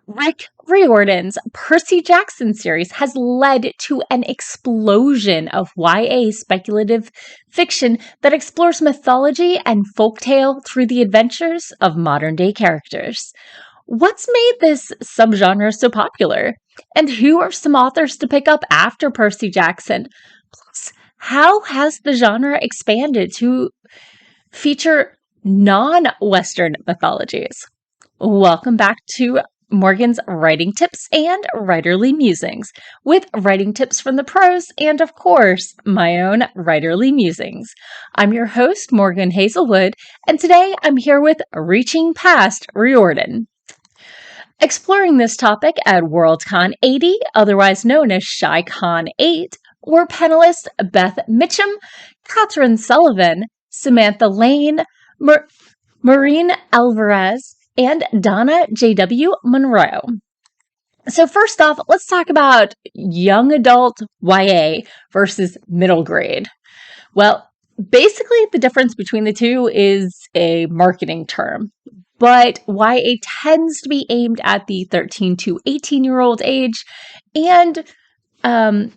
Rick Riordan's Percy Jackson series has led to an explosion of YA speculative fiction that explores mythology and folktale through the adventures of modern day characters. What's made this subgenre so popular? And who are some authors to pick up after Percy Jackson? Plus, how has the genre expanded to feature non-Western mythologies? Welcome back to Morgan's Writing Tips and Writerly Musings, with writing tips from the pros and, of course, my own writerly musings. I'm your host, Morgan Hazelwood, and today I'm here with Reaching Past Riordan. Exploring this topic at WorldCon 80, otherwise known as ShyCon 8, were panelists Beth Mitchum, Catherynne Sullivan, Samantha Lane, Maureen Alvarez, and Donna J.W. Monroe. So first off, let's talk about young adult YA versus middle grade. Well, basically the difference between the two is a marketing term, but YA tends to be aimed at the 13 to 18-year-old age, and a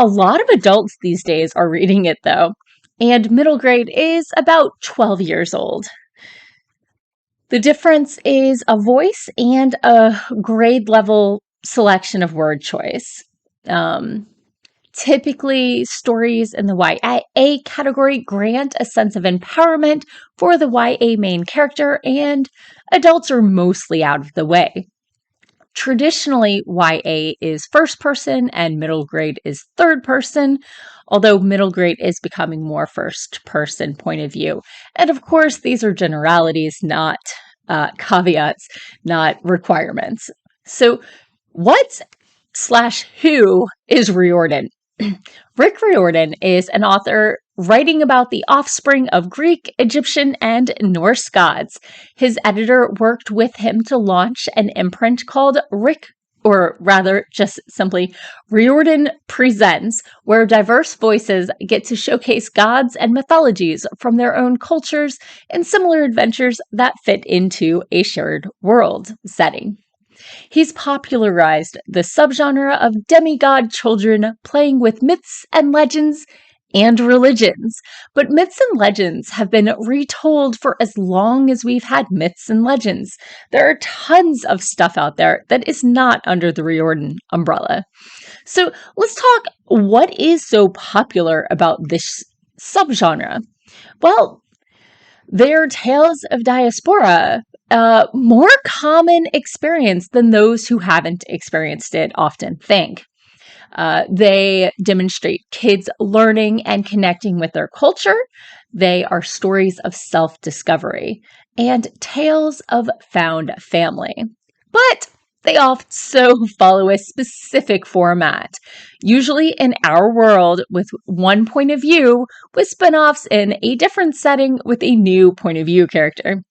lot of adults these days are reading it though, and middle grade is about 12 years old. The difference is a voice and a grade level selection of word choice. Typically, stories in the YA category grant a sense of empowerment for the YA main character, and adults are mostly out of the way. Traditionally, YA is first person and middle grade is third person, although middle grade is becoming more first person point of view. And of course, these are generalities, not caveats, not requirements. So what/who is Riordan? Rick Riordan is an author writing about the offspring of Greek, Egyptian, and Norse gods. His editor worked with him to launch an imprint called just simply Riordan Presents, where diverse voices get to showcase gods and mythologies from their own cultures and similar adventures that fit into a shared world setting. He's popularized the subgenre of demigod children playing with myths and legends and religions. But myths and legends have been retold for as long as we've had myths and legends. There are tons of stuff out there that is not under the Riordan umbrella. So let's talk what is so popular about this subgenre. Well, they're tales of diaspora, more common experience than those who haven't experienced it often think. They demonstrate kids learning and connecting with their culture. They are stories of self-discovery and tales of found family. But they also follow a specific format, usually in our world with one point of view, with spin-offs in a different setting with a new point of view character.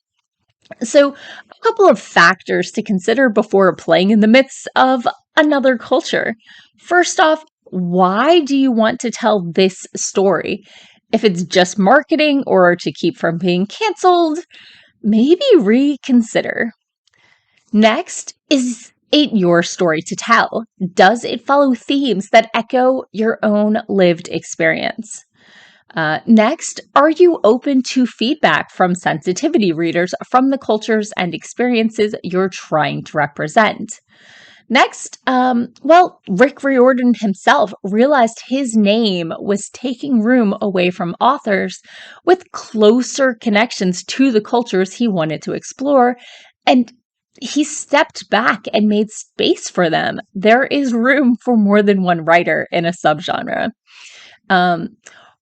So, a couple of factors to consider before playing in the myths of another culture. First off, why do you want to tell this story? If it's just marketing or to keep from being canceled, maybe reconsider. Next, is it your story to tell? Does it follow themes that echo your own lived experience? Next, are you open to feedback from sensitivity readers from the cultures and experiences you're trying to represent? Next, Rick Riordan himself realized his name was taking room away from authors with closer connections to the cultures he wanted to explore, and he stepped back and made space for them. There is room for more than one writer in a subgenre.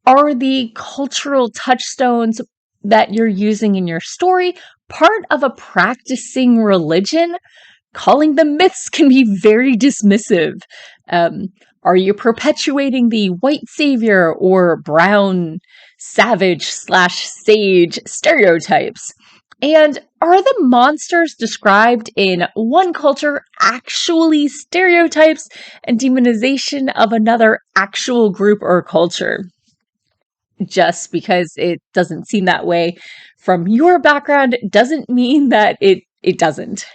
Are the cultural touchstones that you're using in your story part of a practicing religion? Calling them myths can be very dismissive. Are you perpetuating the white savior or brown savage/sage stereotypes? And are the monsters described in one culture actually stereotypes and demonization of another actual group or culture? Just because it doesn't seem that way from your background doesn't mean that it doesn't.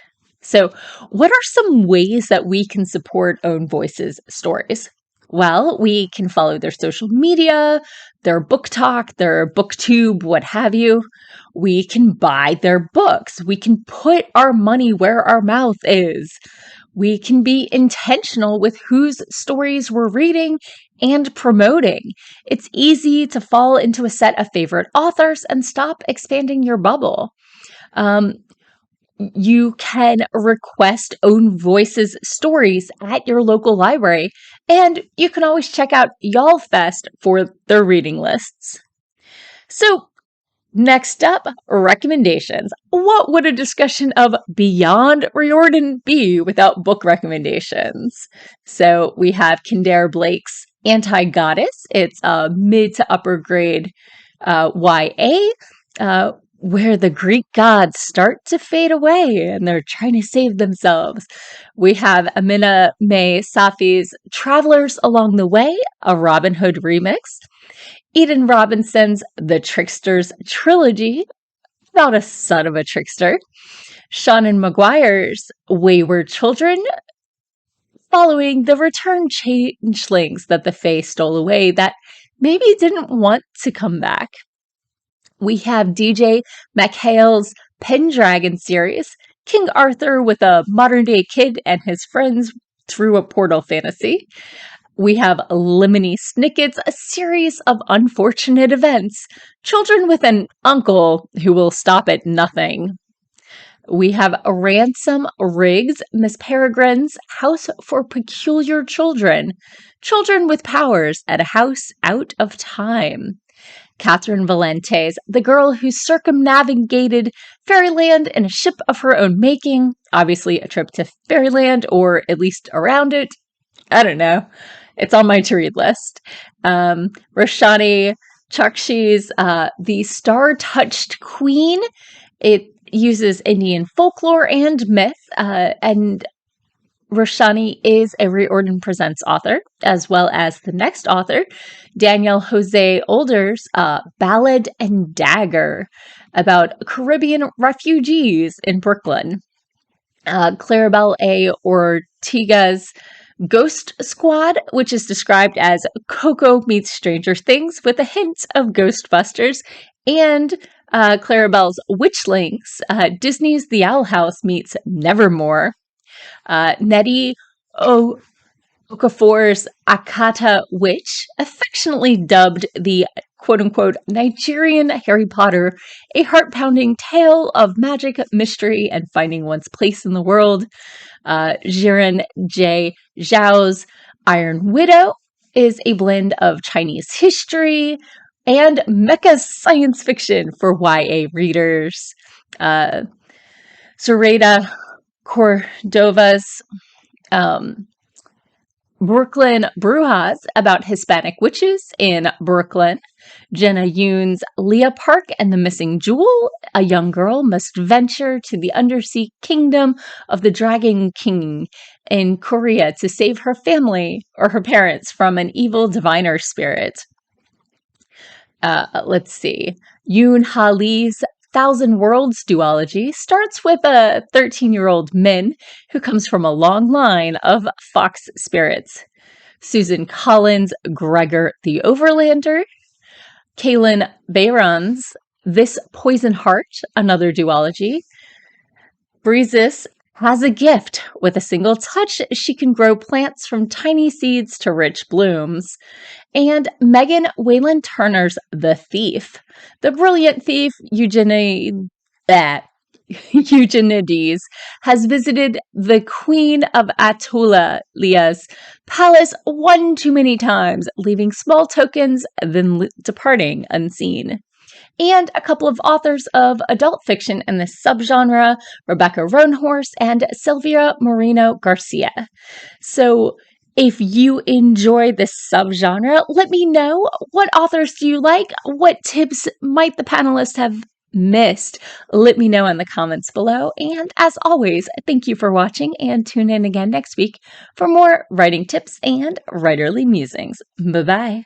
So, what are some ways that we can support Own Voices stories? Well, we can follow their social media, their book talk, their booktube, what have you. We can buy their books. We can put our money where our mouth is. We can be intentional with whose stories we're reading and promoting. It's easy to fall into a set of favorite authors and stop expanding your bubble. Um, you can request Own Voices stories at your local library, and you can always check out Y'all Fest for their reading lists. So, next up, recommendations. What would a discussion of Beyond Riordan be without book recommendations? So, we have Kendare Blake's Antigoddess. It's a mid to upper grade YA. Where the Greek gods start to fade away and they're trying to save themselves. We have Aminah May Safi's Travelers Along the Way, a Robin Hood remix. Eden Robinson's The Trickster's Trilogy, about a son of a trickster. Seanan McGuire's Wayward Children, following the returned changelings that the Fae stole away that maybe didn't want to come back. We have DJ MacHale's Pendragon series, King Arthur with a modern-day kid and his friends through a portal fantasy. We have Lemony Snicket's A Series of Unfortunate Events, children with an uncle who will stop at nothing. We have Ransom Riggs, Miss Peregrine's House for Peculiar Children, children with powers at a house out of time. Catherynne Valente's The Girl Who Circumnavigated Fairyland in a Ship of Her Own Making, obviously a trip to Fairyland or at least around it. I don't know. It's on my to-read list. Roshani Chakshi's The Star-Touched Queen. It uses Indian folklore and myth, and Roshani is a Riordan Presents author, as well as the next author, Daniel Jose Older's Ballad and Dagger, about Caribbean refugees in Brooklyn. Claribel A. Ortega's Ghost Squad, which is described as Coco meets Stranger Things with a hint of Ghostbusters, and Claribel's Witchlings, Disney's The Owl House meets Nevermore. Nettie Okafor's Akata Witch, affectionately dubbed the quote-unquote Nigerian Harry Potter, a heart-pounding tale of magic, mystery, and finding one's place in the world. Jiren J. Zhao's Iron Widow is a blend of Chinese history and mecha science fiction for YA readers. Zoraida Cordova's Brooklyn Brujas, about Hispanic witches in Brooklyn. Jenna Yoon's Leah Park and the Missing Jewel, a young girl must venture to the undersea kingdom of the Dragon King in Korea to save her family or her parents from an evil diviner spirit. Let's see. Yoon Ha Lee's Thousand Worlds duology starts with a 13-year-old Min who comes from a long line of fox spirits. Susan Collins' Gregor the Overlander. Kaylin Bayron's This Poison Heart, another duology. Breezes has a gift. With a single touch, she can grow plants from tiny seeds to rich blooms. And Megan Wayland Turner's The Thief. The brilliant thief, Eugenides, has visited the Queen of Atulalia's palace one too many times, leaving small tokens, then departing unseen. And a couple of authors of adult fiction in this subgenre, Rebecca Roanhorse and Sylvia Moreno Garcia. So if you enjoy this subgenre, let me know. What authors do you like? What tips might the panelists have missed? Let me know in the comments below. And as always, thank you for watching, and tune in again next week for more writing tips and writerly musings. Bye-bye.